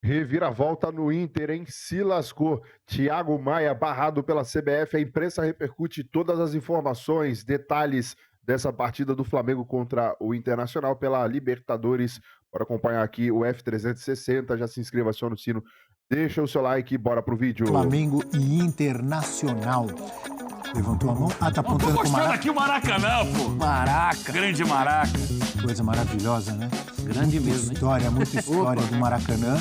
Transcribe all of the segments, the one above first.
Reviravolta no Inter, hein? Se lascou. Thiago Maia barrado pela CBF. A imprensa repercute todas as informações, detalhes dessa partida do Flamengo contra o Internacional pela Libertadores. Bora acompanhar aqui o F360. Já se inscreva, aciona o sino, deixa o seu like e bora pro vídeo. Flamengo e Internacional. Levantou a mão. Ah, tá apontando Tô pro gostando Maraca. aqui o Maracanã, pô. Maraca. Grande Maraca. Coisa maravilhosa, né? Grande mesmo, hein? Muita história do Maracanã.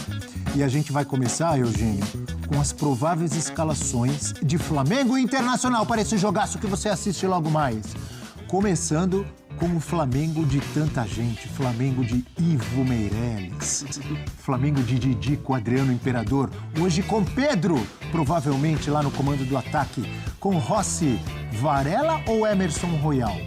E a gente vai começar, Eugênio, com as prováveis escalações de Flamengo e Internacional para esse jogaço que você assiste logo mais. Começando com o Flamengo de tanta gente, Flamengo de Ivo Meirelles, Flamengo de Didi com Adriano Imperador, hoje com Pedro, provavelmente lá no comando do ataque, com Rossi, Varela ou Emerson Royal?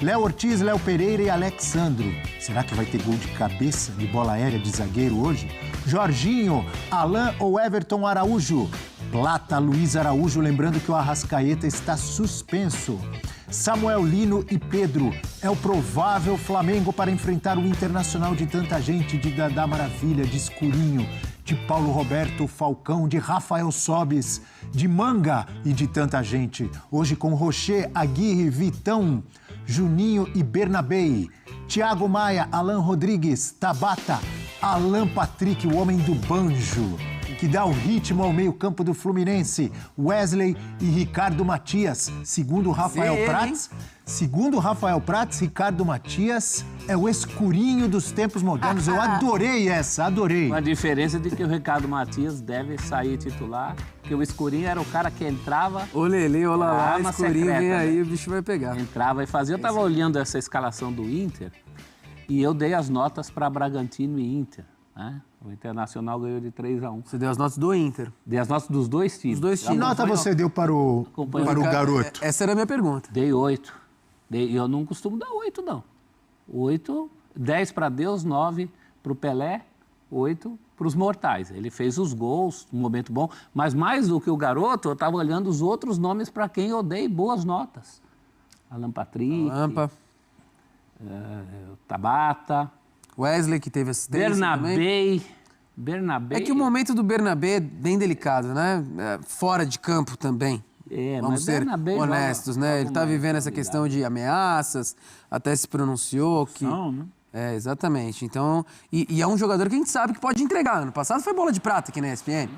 Léo Ortiz, Léo Pereira e Alexandro. Será que vai ter gol de cabeça e bola aérea de zagueiro hoje? Jorginho, Alain ou Everton Araújo? Plata, Luiz Araújo, lembrando que o Arrascaeta está suspenso. Samuel Lino e Pedro. É o provável Flamengo para enfrentar o Internacional de tanta gente, de Dadá Maravilha, de Escurinho, de Paulo Roberto Falcão, de Rafael Sobis, de Manga e de tanta gente. Hoje com Rocher, Aguirre, Vitão, Juninho e Bernabei, Thiago Maia, Alan Rodrigues, Tabata, Alan Patrick, o homem do banjo, que dá o ritmo ao meio-campo do Fluminense, Wesley e Ricardo Matias. Segundo Rafael Prats, Ricardo Matias é o escurinho dos tempos modernos. Eu adorei essa, adorei. Com a diferença de que o Ricardo Matias deve sair titular, porque o escurinho era o cara que entrava... Ô Lelê, ô lá, arma escurinho, secreta, vem aí, né? o bicho vai pegar. Entrava e fazia. Eu tava olhando essa escalação do Inter e eu dei as notas para Bragantino e Inter, né? O Internacional ganhou de 3-1. Você deu as notas do Inter. Dei as notas dos dois times. Os dois Que times. nota você deu para o garoto? Essa era a minha pergunta. Dei 8. E eu não costumo dar 8, não. 8, 10 para Deus, 9 para o Pelé, 8 para os mortais. Ele fez os gols, um momento bom, mas mais do que o garoto, eu estava olhando os outros nomes para quem eu dei boas notas. Alan Patrick, Lampa. Tabata, Wesley, que teve assistência também. Bernabei. É que o momento do Bernabé é bem delicado, né? É, fora de campo também. Vamos mas ser Bernabé honestos, joga- né? joga Ele tá mais vivendo essa questão de ameaças, até se pronunciou que... Não, né? É, exatamente. Então, e é um jogador que a gente sabe que pode entregar. Ano passado foi bola de prata aqui na ESPN.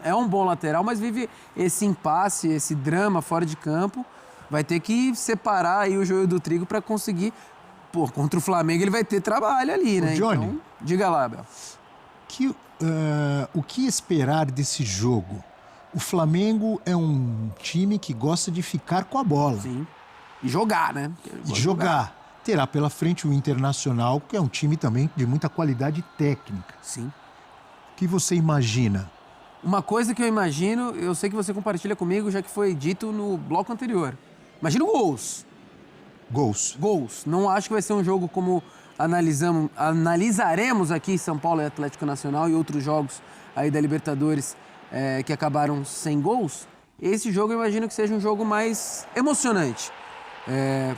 É um bom lateral, mas vive esse impasse, esse drama fora de campo. Vai ter que separar aí o joio do trigo para conseguir... Pô, contra o Flamengo ele vai ter trabalho ali, né? Johnny. Então, diga lá, Bel. O que esperar desse jogo? O Flamengo é um time que gosta de ficar com a bola. Sim. E jogar, né? De jogar. Terá pela frente o Internacional, que é um time também de muita qualidade técnica. Sim. O que você imagina? Uma coisa que eu imagino, eu sei que você compartilha comigo, já que foi dito no bloco anterior. Imagino gols. Gols. Não acho que vai ser um jogo como analisaremos aqui São Paulo e Atlético Nacional e outros jogos aí da Libertadores que acabaram sem gols. Esse jogo eu imagino que seja um jogo mais emocionante.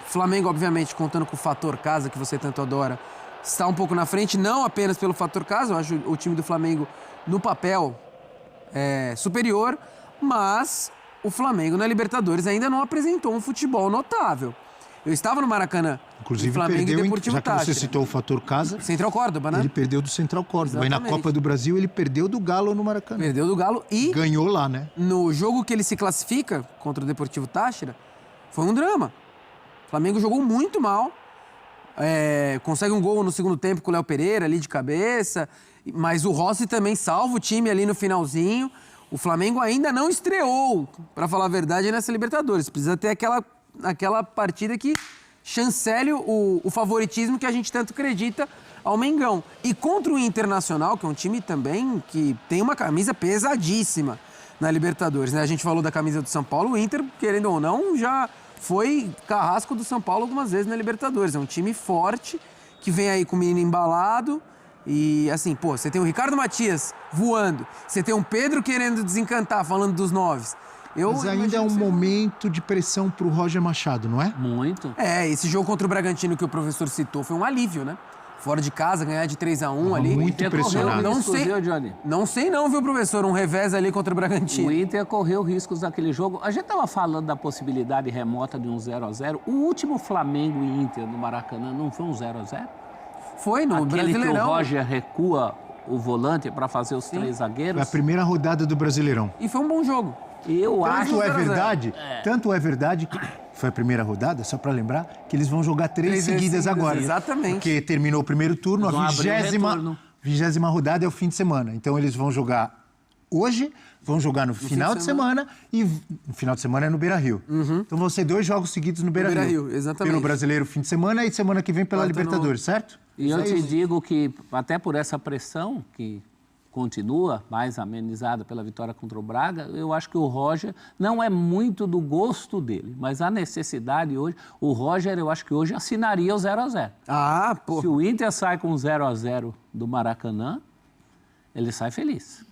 Flamengo, obviamente, contando com o fator casa, que você tanto adora, está um pouco na frente, não apenas pelo fator casa. Eu acho o time do Flamengo, no papel, superior, mas o Flamengo na Libertadores ainda não apresentou um futebol notável. Eu estava no Maracanã, Inclusive, Flamengo perdeu, e Deportivo já que você Táchira. citou o fator casa, Central Córdoba, né? ele perdeu do Central Córdoba. E na Exatamente. Copa do Brasil ele perdeu do Galo no Maracanã. Perdeu do Galo e Ganhou lá, né? no jogo que ele se classifica contra o Deportivo Táchira, foi um drama. O Flamengo jogou muito mal, consegue um gol no segundo tempo com o Léo Pereira ali de cabeça, mas o Rossi também salva o time ali no finalzinho. O Flamengo ainda não estreou, para falar a verdade, nessa Libertadores. Precisa ter aquela partida que chancele o favoritismo que a gente tanto acredita ao Mengão. E contra o Internacional, que é um time também que tem uma camisa pesadíssima na Libertadores, né? A gente falou da camisa do São Paulo, o Inter, querendo ou não, já foi carrasco do São Paulo algumas vezes na Libertadores. É um time forte, que vem aí com o menino embalado. E assim, pô, você tem o Ricardo Matias voando, você tem um Pedro querendo desencantar, falando dos noves. Mas ainda é um momento de pressão pro Roger Machado, não é? Muito. Esse jogo contra o Bragantino que o professor citou foi um alívio, né? Fora de casa, ganhar de 3-1 ali. Muito impressionante. Não sei, Johnny? não sei não, viu, professor? Um revés ali contra o Bragantino. O Inter correu riscos naquele jogo. A gente estava falando da possibilidade remota de um 0-0. O último Flamengo e Inter no Maracanã não foi um 0-0? Foi no Aquele que o Brasileirão. Roger recua o volante para fazer os três Foi zagueiros. a primeira rodada do Brasileirão. E foi um bom jogo. Eu acho... Tanto é verdade que foi a primeira rodada, só para lembrar, que eles vão jogar três seguidas agora. Exatamente. Porque terminou o primeiro turno, Eles vão a abrir o retorno. 20ª rodada é o fim de semana. Então eles vão jogar hoje, vão jogar no final de semana e no final de semana é no Beira-Rio. Então vão ser 2 jogos seguidos no Beira-Rio. Beira-Rio, exatamente. Pelo Brasileiro fim de semana e semana que vem pela Libertadores, certo? E eu te digo que, até por essa pressão que continua, mais amenizada pela vitória contra o Braga, eu acho que o Roger não é muito do gosto dele, mas a necessidade hoje, o Roger, eu acho que hoje assinaria o 0-0. Ah, pô. Se o Inter sai com 0-0 do Maracanã, ele sai feliz.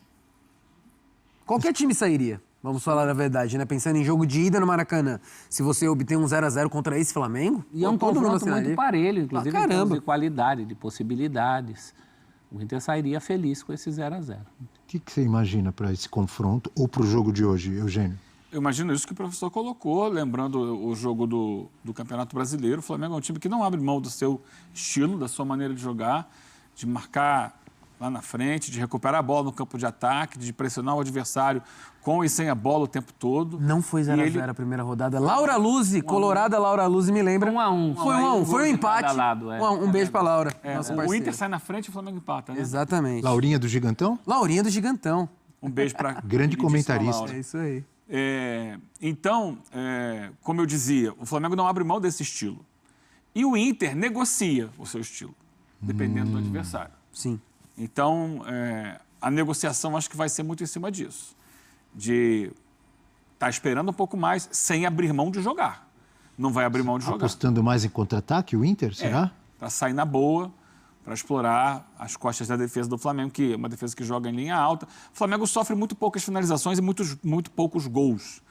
Qualquer time sairia, vamos falar a verdade, né? Pensando em jogo de ida no Maracanã. Se você obter um 0-0 contra esse Flamengo... E é um todo mundo confronto muito assinaria. parelho, inclusive em termos caramba. de qualidade, de possibilidades. O Inter sairia feliz com esse 0-0. O que você imagina para esse confronto ou para o jogo de hoje, Eugênio? Eu imagino isso que o professor colocou, lembrando o jogo do Campeonato Brasileiro. O Flamengo é um time que não abre mão do seu estilo, da sua maneira de jogar, de marcar lá na frente, de recuperar a bola no campo de ataque, de pressionar o adversário com e sem a bola o tempo todo. Não foi 0-0 a primeira rodada. Laura Luzi, colorada Laura Luzi, me lembra. 1-1. Foi 1-1, foi um empate. Lado, Um beijo pra Laura, nossa O parceira. Inter sai na frente e o Flamengo empata, né? Exatamente. Laurinha do Gigantão? Laurinha do Gigantão. Um beijo para Grande comentarista. Laura. É isso aí. Então, como eu dizia, o Flamengo não abre mão desse estilo. E o Inter negocia o seu estilo, dependendo do adversário. Sim. Então, a negociação acho que vai ser muito em cima disso. De estar esperando um pouco mais, sem abrir mão de jogar. Não vai abrir mão de jogar. Apostando mais em contra-ataque, o Inter, será? Para sair na boa, para explorar as costas da defesa do Flamengo, que é uma defesa que joga em linha alta. O Flamengo sofre muito poucas finalizações e muito poucos gols.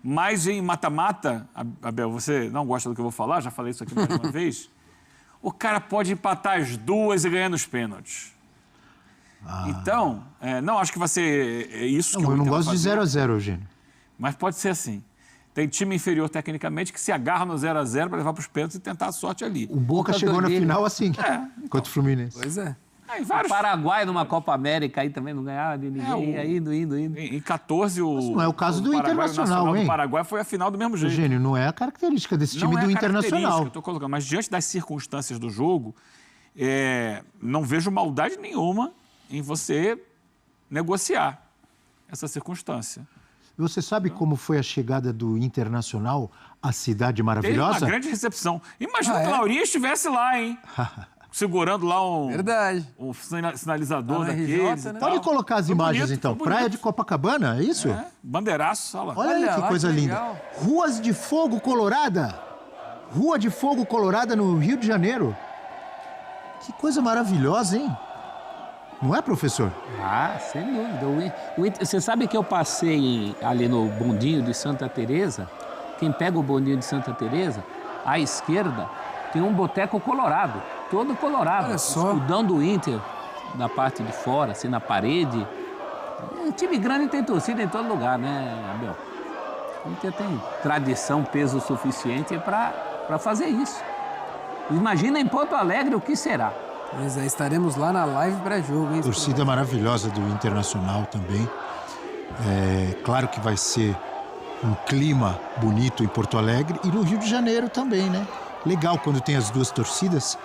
Mas em mata-mata, Abel, você não gosta do que eu vou falar, já falei isso aqui mais uma vez, o cara pode empatar as duas e ganhar nos pênaltis. Então, não acho que vai ser isso que Não, o eu não Inter vai gosto de fazer, 0-0, Eugênio. mas pode ser assim. Tem time inferior tecnicamente que se agarra no 0-0 para levar para os pênaltis e tentar a sorte ali. O Boca Boca chegou na doideira. final assim, contra o Fluminense. Pois é. Aí, O vários... Paraguai numa Copa América aí também não ganhava de ninguém, indo. Em 14, o... não é o caso do Paraguai, Internacional, o Nacional hein? do Paraguai foi a final do mesmo jeito. Eugênio, não é a característica desse time Não é do a Internacional. característica, eu tô colocando, mas diante das circunstâncias do jogo, não vejo maldade nenhuma em você negociar essa circunstância. Você sabe como foi a chegada do Internacional à Cidade Teve uma Maravilhosa? grande recepção. Imagina Ah, que é? a Laurinha estivesse lá, hein? Segurando lá Verdade. um sinalizador Lá na daqueles. RJ, e né? tal. Pode colocar as Foi imagens, bonito, então. foi Praia bonito. de Copacabana, é isso? Bandeiraço, olha lá. Olha aí Olha que lá, coisa que linda. legal. Ruas de Fogo Colorada. Rua de Fogo Colorada no Rio de Janeiro. Que coisa maravilhosa, hein? Não é, professor? Ah, sem dúvida. Você sabe que eu passei ali no bondinho de Santa Teresa? Quem pega o bondinho de Santa Teresa, à esquerda, tem um boteco colorado, todo colorado. Olha só. Escudão do Inter, da parte de fora, assim, na parede. Um time grande tem torcida em todo lugar, né, Abel? O Inter tem tradição, peso suficiente para fazer isso. Imagina em Porto Alegre o que será. Pois é, estaremos lá na live pré-jogo, hein? Torcida maravilhosa do Internacional também. Claro que vai ser um clima bonito em Porto Alegre e no Rio de Janeiro também, né? Legal quando tem as duas torcidas.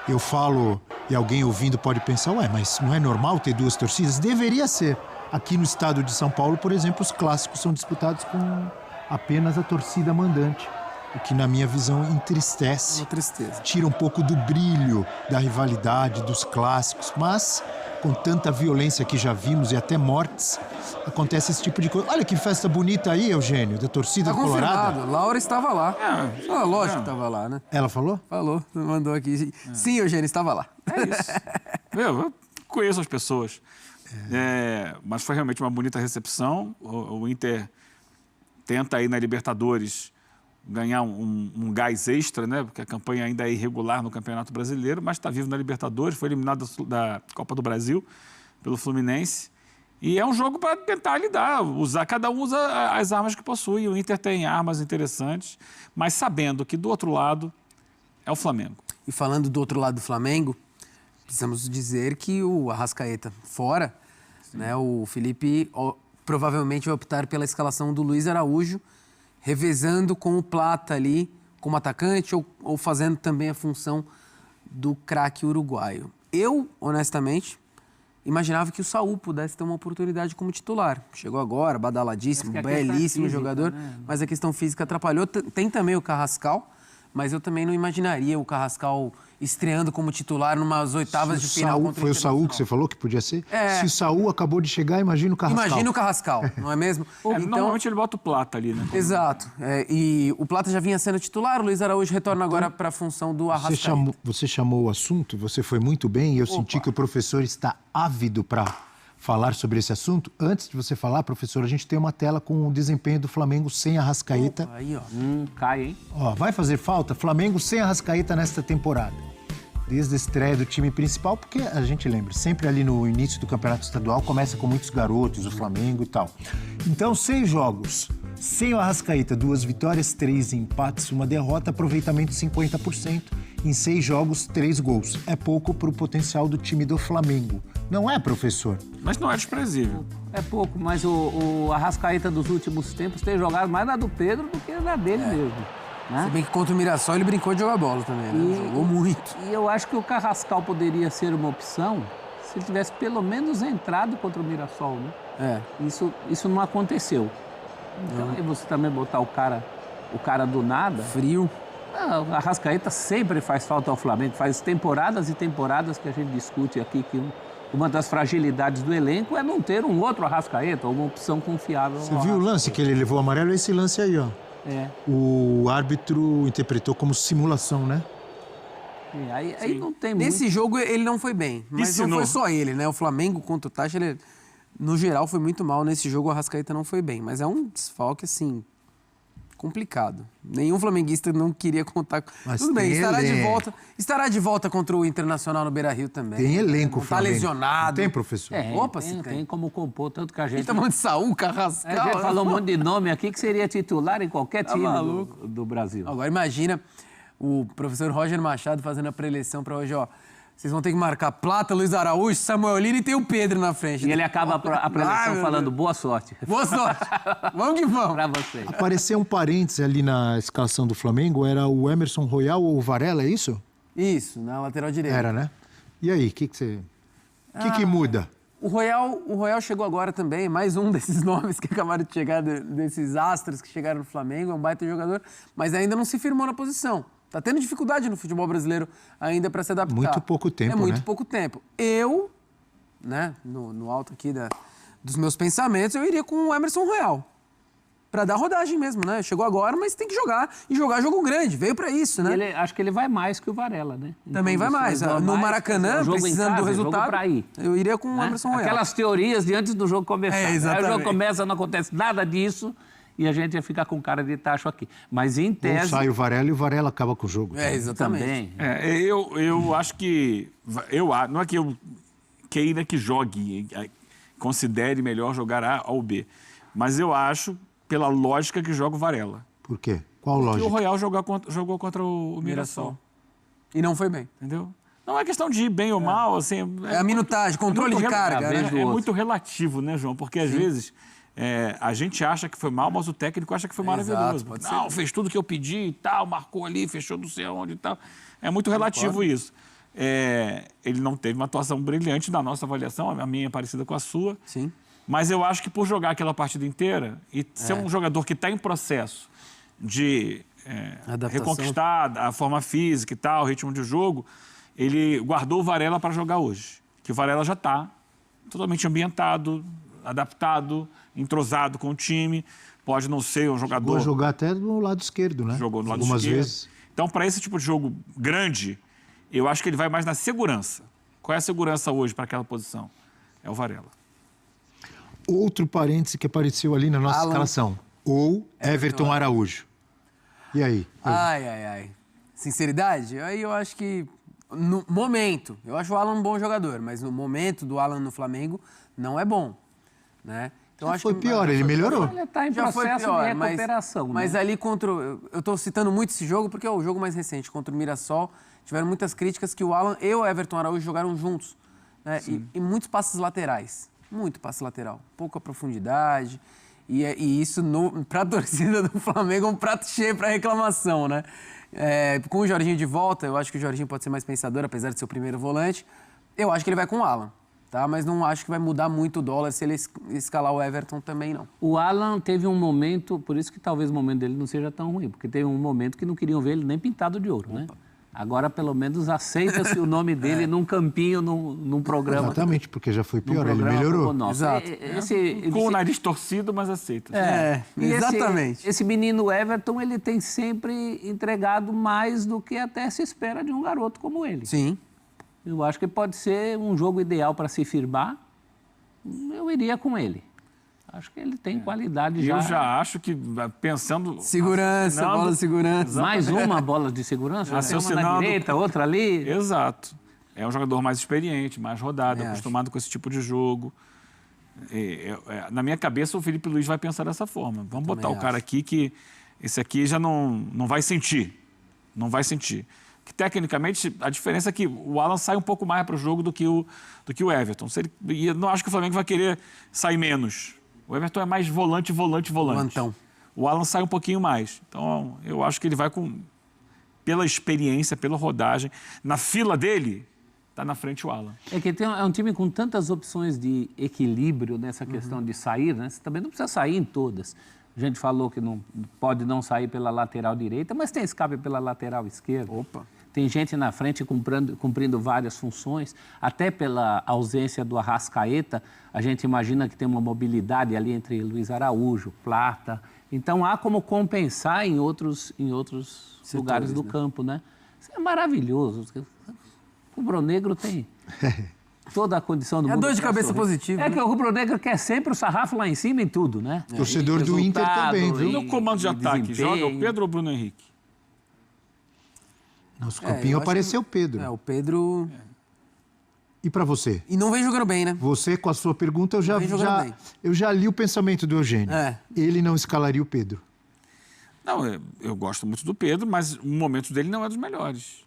Eu falo e alguém ouvindo pode pensar, ué, mas não é normal ter duas torcidas? Deveria ser. Aqui no estado de São Paulo, por exemplo, os clássicos são disputados com apenas a torcida mandante. O que, na minha visão, entristece. Uma tristeza. Tira um pouco do brilho da rivalidade, dos clássicos, mas com tanta violência que já vimos e até mortes, acontece esse tipo de coisa. Olha que festa bonita aí, Eugênio, da torcida Tá colorada. confirmado. Laura estava lá. Lógico que estava lá, né? Ela falou? Falou, mandou aqui. Sim, Eugênio, estava lá. É isso. Eu conheço as pessoas. Mas foi realmente uma bonita recepção. O Inter tenta aí na Libertadores ganhar um gás extra, né? Porque a campanha ainda é irregular no Campeonato Brasileiro, mas está vivo na Libertadores, foi eliminado da Copa do Brasil pelo Fluminense. E é um jogo para tentar lidar, cada um usa as armas que possui. O Inter tem armas interessantes, mas sabendo que do outro lado é o Flamengo. E falando do outro lado do Flamengo, precisamos dizer que o Arrascaeta fora, né, o Felipe provavelmente vai optar pela escalação do Luiz Araújo, revezando com o Plata ali como atacante ou fazendo também a função do craque uruguaio. Eu, honestamente, imaginava que o Saúl pudesse ter uma oportunidade como titular. Chegou agora, badaladíssimo, belíssimo jogador, né? Mas a questão física atrapalhou. Tem também o Carrascal, mas eu também não imaginaria o Carrascal estreando como titular numas oitavas de final contra o Foi o Saúl que você falou que podia ser? Se o Saúl acabou de chegar, imagina o Carrascal. Imagina o Carrascal, não é mesmo? Então, normalmente ele bota o Plata ali, né? Exato. E o Plata já vinha sendo titular, o Luiz Araújo retorna agora para a função do Arrascaeta. Você chamou o assunto, você foi muito bem, e eu senti que o professor está ávido para falar sobre esse assunto. Antes de você falar, professor, a gente tem uma tela com o desempenho do Flamengo sem Arrascaeta. Aí, ó. Cai, hein? Ó, vai fazer falta Flamengo sem Arrascaeta nesta temporada. Desde a estreia do time principal, porque a gente lembra, sempre ali no início do campeonato estadual começa com muitos garotos, o Flamengo e tal. Então, 6 jogos, sem o Arrascaeta, 2 vitórias, 3 empates, 1 derrota, aproveitamento 50%. Em 6 jogos, 3 gols. É pouco para o potencial do time do Flamengo. Não é, professor? Mas não é desprezível. É pouco, mas o Arrascaeta dos últimos tempos tem jogado mais na do Pedro do que na dele mesmo. Né? Se bem que contra o Mirassol ele brincou de jogar bola também, né? Jogou muito. E eu acho que o Carrascal poderia ser uma opção se ele tivesse pelo menos entrado contra o Mirassol, né? Isso não aconteceu. Então, e você também botar o cara do nada... Frio. Não, a Arrascaeta sempre faz falta ao Flamengo. Faz temporadas e temporadas que a gente discute aqui que uma das fragilidades do elenco é não ter um outro Arrascaeta, uma opção confiável. Você viu o lance que ele levou amarelo? Esse lance aí, ó. O árbitro interpretou como simulação, né? Aí não tem muito. Nesse jogo ele não foi bem, mas não foi só ele, né? O Flamengo contra o Táchira, ele, no geral, foi muito mal. Nesse jogo o Arrascaeta não foi bem, mas é um desfalque, assim, complicado. Nenhum flamenguista não queria contar com... Mas tudo bem, estará de volta contra o Internacional no Beira-Rio também. Tem elenco, tá Flamengo. lesionado. Não tem, professor? Opa, tem como compor, tanto que a gente... Ele tá falando de Saúl, Carrascal... A gente falou um monte de nome aqui que seria titular em qualquer time do Brasil. Agora imagina o professor Roger Machado fazendo a pré-eleição para hoje, ó. Vocês vão ter que marcar Plata, Luiz Araújo, Samuel Lino e tem o Pedro na frente. E ele acaba a preleção falando boa sorte. Boa sorte. Vamos que vamos. Pra vocês. Apareceu um parêntese ali na escalação do Flamengo, era o Emerson Royal ou o Varela, é isso? Isso, na lateral direita. Era, né? E aí, o que que muda? O Royal chegou agora também, mais um desses nomes que acabaram de chegar, desses astros que chegaram no Flamengo, é um baita jogador, mas ainda não se firmou na posição. Tá tendo dificuldade no futebol brasileiro ainda para se adaptar. Muito pouco tempo, É muito né? pouco tempo. Eu, né, no alto aqui dos meus pensamentos, eu iria com o Emerson Royal. Para dar rodagem mesmo, né? Chegou agora, mas tem que jogar. E jogar jogo grande, veio para isso, né? Acho que ele vai mais que o Varela, né? Também vai mais. No Maracanã, precisando do resultado, pra ir, eu iria com o Emerson Royal. Aquelas teorias de antes do jogo começar. Exatamente. Aí o jogo começa, não acontece nada disso e a gente ia ficar com cara de tacho aqui. Mas em tese... Ou sai o Varela e o Varela acaba com o jogo. Exatamente. Também. Eu acho que... Não é que eu queira que jogue, considere melhor jogar A ou B. Mas eu acho, pela lógica, que joga o Varela. Por quê? Qual Porque lógica? o Royal jogou contra o Mirassol. E não foi bem. Entendeu? Não é questão de ir bem ou mal, assim... É a minutagem, controle de carga, né? É muito relativo, né, João? Porque, às vezes... a gente acha que foi mal, mas o técnico acha que foi maravilhoso. Pode não, ser. Fez tudo que eu pedi e tal, marcou ali, fechou não sei aonde e tal. É muito relativo isso. Ele não teve uma atuação brilhante na nossa avaliação, a minha é parecida com a sua. Sim. Mas eu acho que por jogar aquela partida inteira e ser um jogador que está em processo de reconquistar a forma física e tal, o ritmo de jogo, ele guardou o Varela para jogar hoje. Que o Varela já está totalmente ambientado, adaptado, entrosado com o time, pode não ser um jogador... Chegou a jogar até do lado esquerdo, né? Jogou no lado algumas esquerdo. vezes. Então, para esse tipo de jogo grande, eu acho que ele vai mais na segurança. Qual é a segurança hoje para aquela posição? É o Varela. Outro parêntese que apareceu ali na nossa escalação. Ou Everton Araújo. E aí? Ai. Sinceridade? Aí eu acho que, no momento, eu acho o Alan um bom jogador, mas no momento do Alan no Flamengo, não é bom, né? Então, acho Foi que pior, ele melhorou. Ele está em já foi processo pior, de recuperação. mas né? ali contra... Eu tô citando muito esse jogo porque é o jogo mais recente, contra o Mirassol. Tiveram muitas críticas que o Alan e o Everton Araújo jogaram juntos, né? E muitos passes laterais. Muito passe lateral. Pouca profundidade. E isso, para a torcida do Flamengo, é um prato cheio para reclamação, né? Com o Jorginho de volta, eu acho que o Jorginho pode ser mais pensador, apesar de ser o primeiro volante. Eu acho que ele vai com o Alan, tá? Mas não acho que vai mudar muito o dólar se ele escalar o Everton também, não. O Alan teve um momento, por isso que talvez o momento dele não seja tão ruim, porque teve um momento que não queriam ver ele nem pintado de ouro, né? Agora, pelo menos, aceita-se o nome dele num campinho, num programa. Exatamente, porque já foi pior, ele melhorou. Exato. Com o nariz torcido, mas aceita. E exatamente. Esse menino Everton, ele tem sempre entregado mais do que até se espera de um garoto como ele. Sim. Eu acho que pode ser um jogo ideal para se firmar. Eu iria com ele. Acho que ele tem qualidade já. Eu já acho que, pensando... Segurança, bola de segurança. Mais uma bola de segurança, uma na direita, outra ali. Exato. É um jogador mais experiente, mais rodado, acostumado com esse tipo de jogo. Na minha cabeça, o Felipe Luiz vai pensar dessa forma. Vamos botar o cara aqui que esse aqui já não vai sentir. Não vai sentir. Que, tecnicamente, a diferença é que o Alan sai um pouco mais para o jogo do que o Everton. E eu não acho que o Flamengo vai querer sair menos. O Everton é mais volante. Volantão. O Alan sai um pouquinho mais. Então, eu acho que ele vai pela experiência, pela rodagem. Na fila dele, está na frente o Alan. É que é um time com tantas opções de equilíbrio nessa questão de sair, né? Você também não precisa sair em todas. A gente falou que não pode não sair pela lateral direita, mas tem escape pela lateral esquerda. Opa! Tem gente na frente cumprindo várias funções, até pela ausência do Arrascaeta, a gente imagina que tem uma mobilidade ali entre Luiz Araújo, Plata. Então, há como compensar em outros lugares do campo, né? Isso é maravilhoso. O rubro-negro tem toda a condição do mundo. É dor de cabeça positiva. É que o rubro-negro quer sempre o sarrafo lá em cima em tudo, né? Torcedor do Inter também, viu? No comando de ataque, joga o Pedro ou o Bruno Henrique? Nosso campinho apareceu o Pedro. O Pedro... E para você? E não vem jogando bem, né? Você, com a sua pergunta, eu já li o pensamento do Eugênio. Ele não escalaria o Pedro. Não, eu gosto muito do Pedro, mas o momento dele não é dos melhores.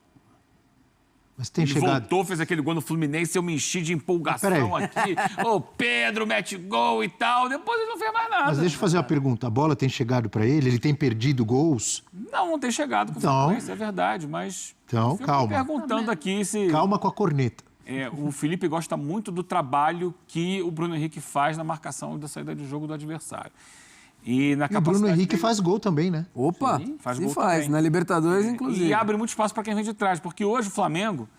Mas tem Ele chegado... voltou, fez aquele gol no Fluminense, eu me enchi de empolgação aqui. Ô, Pedro mete gol e tal. Depois ele não fez mais nada. Mas deixa eu fazer uma pergunta. A bola tem chegado para ele? Ele tem perdido gols? Não tem chegado com frequência, é verdade, mas... Então, calma. Perguntando aqui se... Calma com a corneta. O Felipe gosta muito do trabalho que o Bruno Henrique faz na marcação e da saída de jogo do adversário. E o Bruno Henrique faz gol também, né? Opa, faz gol também. Na Libertadores, inclusive. E abre muito espaço para quem vem de trás, porque hoje o Flamengo,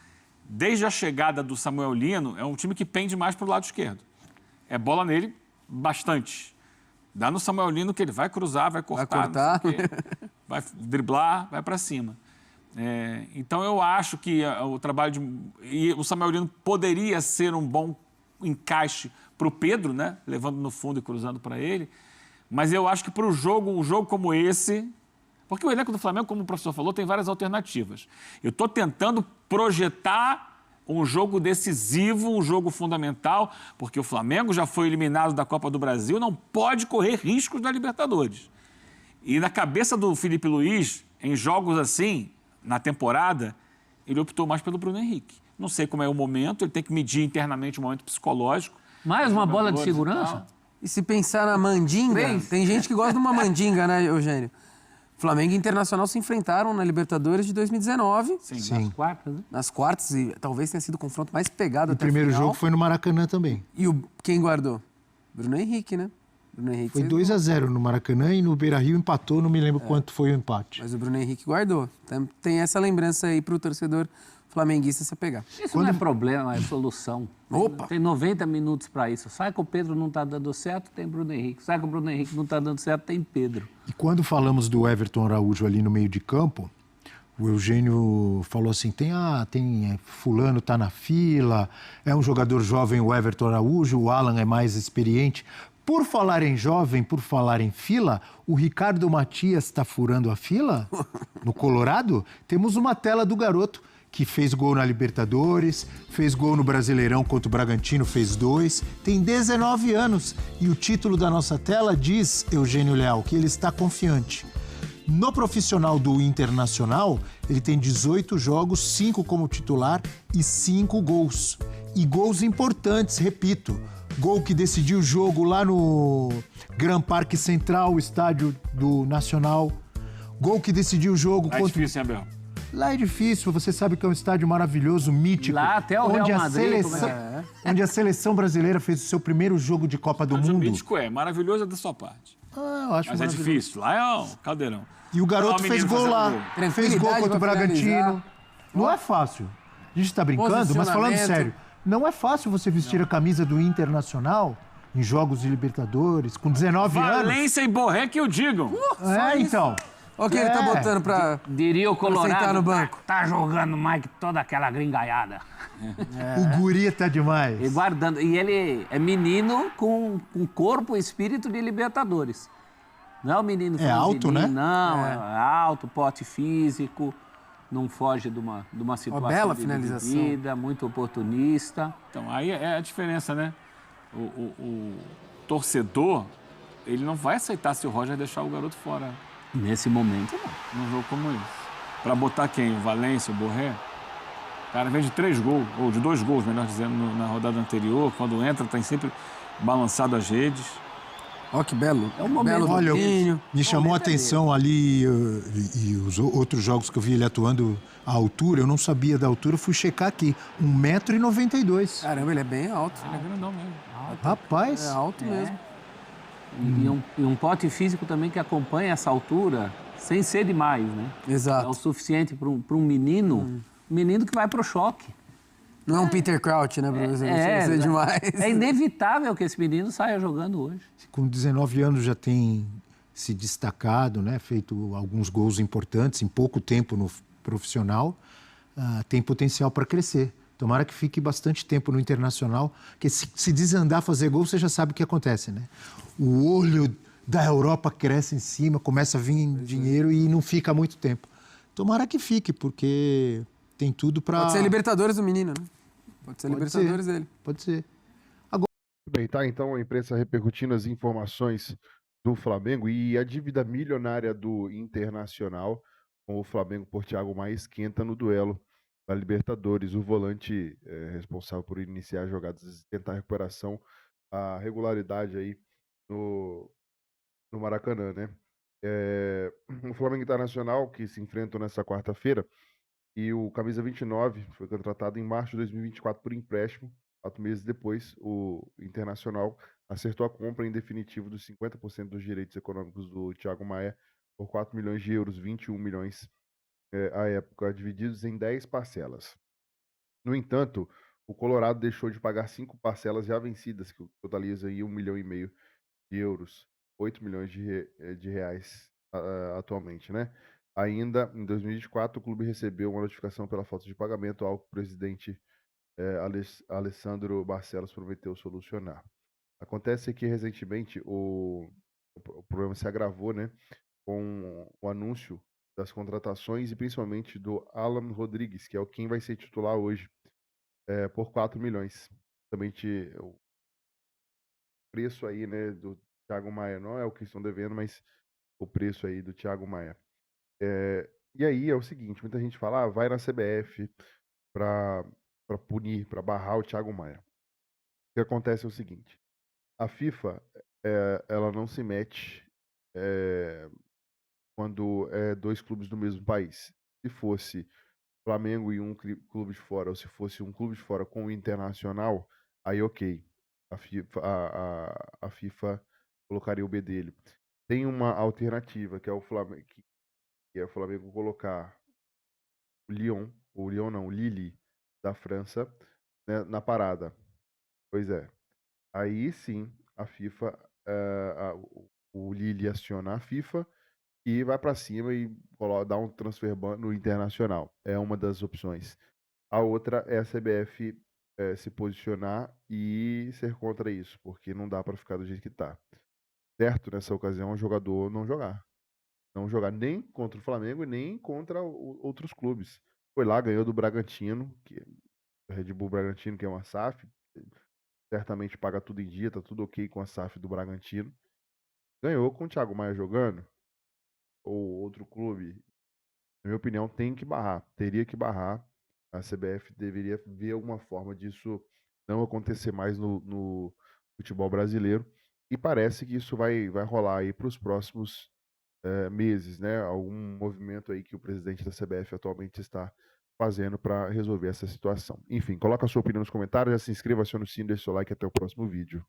desde a chegada do Samuel Lino, é um time que pende mais para o lado esquerdo. É bola nele, bastante. Dá no Samuel Lino que ele vai cruzar, vai cortar. Vai driblar, vai para cima. Então eu acho que o trabalho e o Samuel Lino poderia ser um bom encaixe para o Pedro, né? Levando no fundo e cruzando para ele. Mas eu acho que para um jogo como esse... Porque o elenco do Flamengo, como o professor falou, tem várias alternativas. Eu estou tentando projetar um jogo decisivo, um jogo fundamental, porque o Flamengo já foi eliminado da Copa do Brasil, não pode correr riscos da Libertadores. E na cabeça do Felipe Luiz, em jogos assim, na temporada, ele optou mais pelo Bruno Henrique. Não sei como é o momento, ele tem que medir internamente o momento psicológico. Mais uma bola de segurança? E se pensar na mandinga, tem gente que gosta de uma mandinga, né, Eugênio? Flamengo e Internacional se enfrentaram na Libertadores de 2019. Sim. Nas quartas, né? Nas quartas, e talvez tenha sido o confronto mais pegado até o primeiro final. jogo foi no Maracanã também. E quem guardou? Bruno Henrique, né? Bruno Henrique foi 2-0 no Maracanã e no Beira-Rio empatou, não me lembro quanto foi o empate. Mas o Bruno Henrique guardou. Então, tem essa lembrança aí pro torcedor flamenguista se pegar. Isso não é problema, é solução. Opa! Tem 90 minutos para isso. Sai que o Pedro não está dando certo, tem Bruno Henrique. Sai que o Bruno Henrique não está dando certo, tem Pedro. E quando falamos do Everton Araújo ali no meio de campo, o Eugênio falou assim, fulano está na fila, é um jogador jovem o Everton Araújo, o Alan é mais experiente. Por falar em jovem, por falar em fila, o Ricardo Matias está furando a fila? No Colorado, temos uma tela do garoto que fez gol na Libertadores, fez gol no Brasileirão contra o Bragantino, fez 2, tem 19 anos. E o título da nossa tela diz, Eugênio Leal, que ele está confiante. No profissional do Internacional, ele tem 18 jogos, 5 como titular e 5 gols. E gols importantes, repito. Gol que decidiu o jogo lá no Gran Parque Central, estádio do Nacional. Gol que decidiu o jogo É difícil, hein, Abel? Lá é difícil, você sabe que é um estádio maravilhoso, mítico. Lá até o Real Madrid, onde a seleção brasileira fez o seu primeiro jogo de Copa do Mas o Mundo. mítico maravilhoso é da sua parte. Eu acho Mas é maravilhoso. difícil, lá é um caldeirão. E o garoto fez gol lá, fez gol contra o Bragantino. Não é fácil. A gente tá brincando, mas falando sério, não é fácil você vestir a camisa do Internacional em jogos de Libertadores, com 19 anos. Valência e Borré que o digam. Então. Olha o que ele tá botando pra Diria o sentar Colorado, no banco. tá jogando mais que toda aquela gringaiada. O guri tá demais. E guardando. E ele é menino com corpo e espírito de Libertadores. Não é o menino alto, né? Não, é alto, porte físico, não foge de uma situação bela de finalização. vida, muito oportunista. Então, aí é a diferença, né? O torcedor, ele não vai aceitar se o Roger deixar o garoto fora Nesse momento, não. num jogo como esse. Pra botar quem? O Valência, o Borré? O cara vem de 3 gols, ou de 2 gols, melhor dizendo, na rodada anterior. Quando entra, tem sempre balançado as redes. Olha que belo. É um momento. Belo Olha, domínio. me chamou a atenção ali e os outros jogos que eu vi ele atuando à altura, eu não sabia da altura, fui checar aqui, 1,92 m. Caramba, ele é bem alto. Ele é grandão mesmo. Rapaz, É alto mesmo. E um porte físico também que acompanha essa altura, sem ser demais, né? É o Exato. suficiente para um menino, menino que vai pro choque. Não é um Peter Crouch, né, professor? Não sei demais. É inevitável que esse menino saia jogando hoje. com 19 anos já tem se destacado, né? Feito alguns gols importantes em pouco tempo no profissional, tem potencial para crescer. Tomara que fique bastante tempo no Internacional, porque se desandar fazer gol, você já sabe o que acontece, né? O olho da Europa cresce em cima, começa a vir dinheiro e não fica muito tempo. Tomara que fique, porque tem tudo para... Pode ser Libertadores do menino, né? Pode ser Libertadores dele. Pode ser. Bem, tá então a imprensa repercutindo as informações do Flamengo e a dívida milionária do Internacional com o Flamengo por Thiago Maia esquenta no duelo da Libertadores. O volante responsável por iniciar as jogadas e tentar a recuperação, a regularidade aí no Maracanã, né? O Flamengo Internacional, que se enfrentam nessa quarta-feira, e o camisa 29 foi contratado em março de 2024 por empréstimo. 4 meses depois, o Internacional acertou a compra em definitivo dos 50% dos direitos econômicos do Thiago Maia por 4 milhões de euros, 21 milhões à época, divididos em 10 parcelas. No entanto, o Colorado deixou de pagar 5 parcelas já vencidas, que totalizam aí 1,5 milhão de euros, 8 milhões de reais atualmente, né? Ainda em 2024, o clube recebeu uma notificação pela falta de pagamento, algo que o presidente Alessandro Barcelos prometeu solucionar. Acontece que recentemente o problema se agravou, né, com o anúncio das contratações e principalmente do Alan Rodrigues, que é quem vai ser titular hoje, por 4 milhões. Também o preço aí, né, do Thiago Maia não é o que estão devendo, mas o preço aí do Thiago Maia. E aí é o seguinte, muita gente fala, vai na CBF para punir, para barrar o Thiago Maia. O que acontece é o seguinte, a FIFA, ela não se mete quando é 2 clubes do mesmo país. Se fosse Flamengo e um clube de fora, ou se fosse um clube de fora com o Internacional, aí ok, a FIFA colocaria o bedelho. Tem uma alternativa, que é o Flamengo, que é o Flamengo colocar o Lille da França, né, na parada. Pois é. Aí sim, a FIFA, o Lille aciona a FIFA e vai para cima e dá um transfer ban no Internacional. É uma das opções. A outra é a CBF se posicionar e ser contra isso, porque não dá para ficar do jeito que tá. Certo, nessa ocasião, o jogador não jogar. Não jogar nem contra o Flamengo e nem contra outros clubes. Foi lá, ganhou do Bragantino, que o Red Bull Bragantino, que é uma SAF, certamente paga tudo em dia, tá tudo ok com a SAF do Bragantino. Ganhou com o Thiago Maia jogando, ou outro clube, na minha opinião, tem que barrar, teria que barrar. A CBF deveria ver alguma forma disso não acontecer mais no futebol brasileiro. E parece que isso vai rolar aí para os próximos meses, né? Algum movimento aí que o presidente da CBF atualmente está fazendo para resolver essa situação. Enfim, coloca a sua opinião nos comentários, já se inscreva, acione o sino, deixe seu like, até o próximo vídeo.